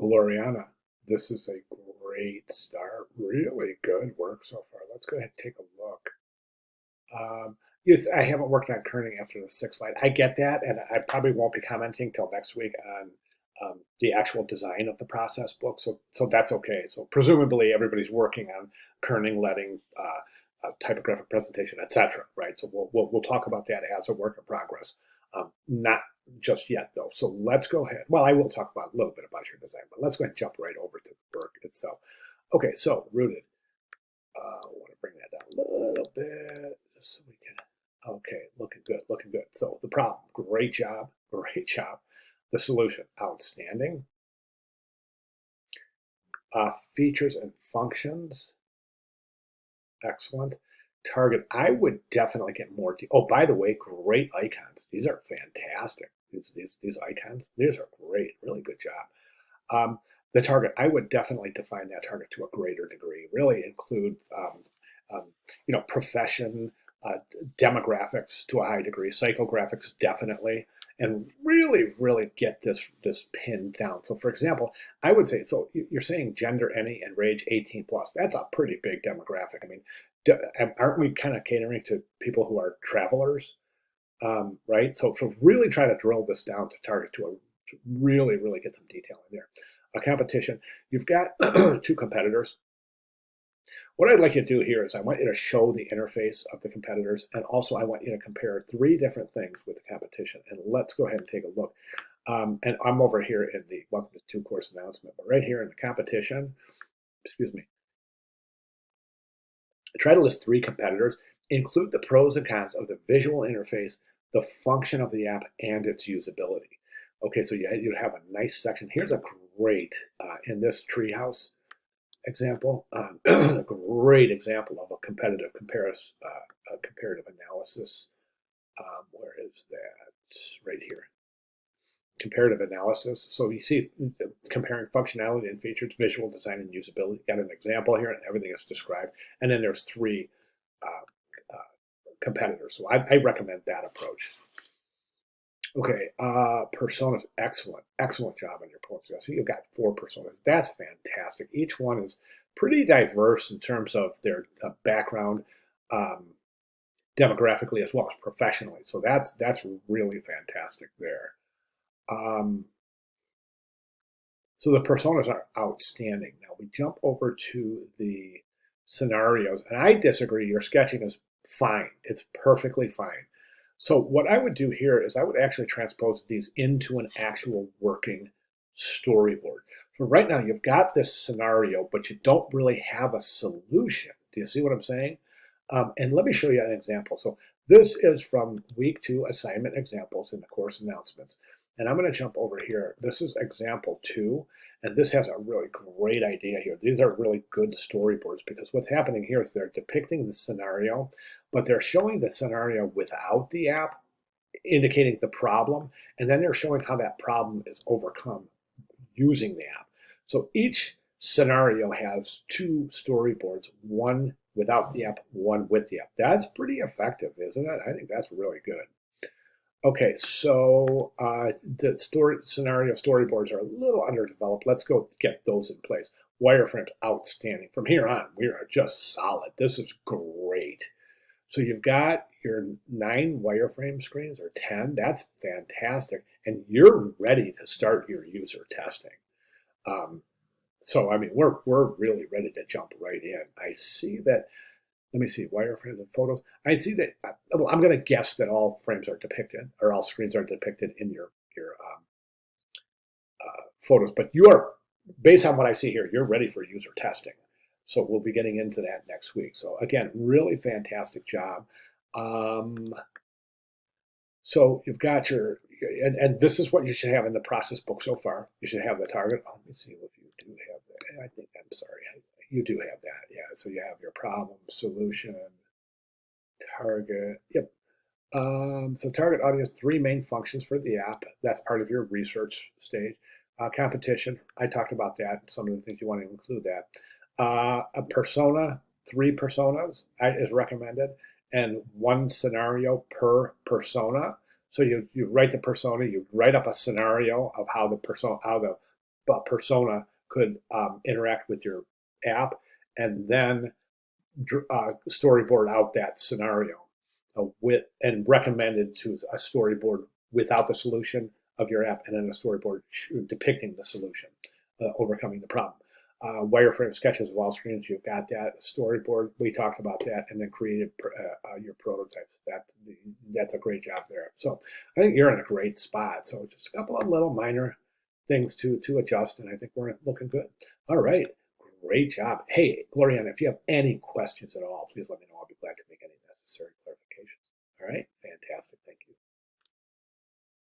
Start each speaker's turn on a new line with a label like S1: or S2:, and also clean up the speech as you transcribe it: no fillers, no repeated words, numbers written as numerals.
S1: Gloriana, this is a great start. Really good work so far. Let's go ahead and take a look. Yes, I haven't worked on kerning after the sixth slide. I get that, and I probably won't be commenting till next week on the actual design of the process book. So that's okay. So presumably everybody's working on kerning, letting, typographic presentation, etc. Right? So we'll talk about that as a work in progress. Not just yet though. So let's go ahead. Well, I will talk about a little bit about your design, but let's go ahead and jump right over to the work itself. Okay, so rooted. I want to bring that down a little bit just so we can. Okay, looking good, looking good. So the problem, great job, great job. The solution, outstanding. Features and functions, excellent. Target, I would definitely get more. Oh, by the way, great icons. These are fantastic. These icons, these are great. Really good job. The target, I would definitely define that target to a greater degree. Really include, um, profession, uh, demographics to a high degree, psychographics definitely, and really get this pinned down. So, for example, I would say, so you're saying gender any and range 18 plus. That's a pretty big demographic. I mean, aren't we kind of catering to people who are travelers, right? So really try to drill this down to target to really get some detail in there. A competition. You've got two competitors. What I'd like you to do here is I want you to show the interface of the competitors, and also I want you to compare three different things with the competition. And let's go ahead and take a look. And I'm over here in the Welcome to Two course announcement, but right here in the competition, excuse me, try to list three competitors, include the pros and cons of the visual interface, the function of the app, and its usability. Okay, so you have a nice section. Here's a great, in this treehouse example, a great example of a comparative analysis. Where is that? Right here. Comparative analysis. So you see comparing functionality and features, visual design, and usability. Got an example here, and everything is described. And then there's three competitors. So I recommend that approach. Okay, personas, excellent job on your portfolio. So you've got four personas. That's fantastic. Each one is pretty diverse in terms of their background, um, demographically as well as professionally. So that's really fantastic there. Um, so the personas are outstanding. Now we jump over to the scenarios, and I disagree. Your sketching is fine. It's perfectly fine. So what I would do here is I would actually transpose these into an actual working storyboard. So right now you've got this scenario, but you don't really have a solution. Do you see what I'm saying? And let me show you an example. So this is from week 2 assignment examples in the course announcements. And I'm going to jump over here. This is example 2, and this has a really great idea here. These are really good storyboards because what's happening here is they're depicting the scenario, but they're showing the scenario without the app, indicating the problem, and then they're showing how that problem is overcome using the app. So each scenario has two storyboards, one without the app, one with the app. That's pretty effective, isn't it? I think that's really good. Okay, so the scenario storyboards are a little underdeveloped. Let's go get those in place. Wireframes, outstanding. From here on, we are just solid. This is great. So you've got your 9 wireframe screens or 10. That's fantastic. And you're ready to start your user testing. So, I mean, we're really ready to jump right in. I see that. Let me see, wireframes and photos. I see that. Well, I'm going to guess that all frames are depicted, or all screens are depicted in your photos. But you are, based on what I see here, you're ready for user testing. So we'll be getting into that next week. So again, really fantastic job. So you've got your, and this is what you should have in the process book so far. You should have the target. Oh, let me see if you do have that. I think, I'm sorry, you do have that. Yeah, so you have your problem, solution, target. Yep. So target audience, 3 main functions for the app. That's part of your research stage. Competition, I talked about that. Some of the things you want to include that. A persona, 3 personas is recommended, and 1 scenario per persona. So you write the persona, you write up a scenario of how the persona could interact with your app, and then storyboard out that scenario with and recommended to a storyboard without the solution of your app, and then a storyboard depicting the solution, overcoming the problem. Wireframe sketches of all screens, you've got that storyboard. We talked about that, and then created your prototypes. That's a great job there. So I think you're in a great spot. So just a couple of little minor things to adjust, and I think we're looking good. All right, great job. Hey, Gloriana, if you have any questions at all, please let me know. I'll be glad to make any necessary clarifications. All right, fantastic.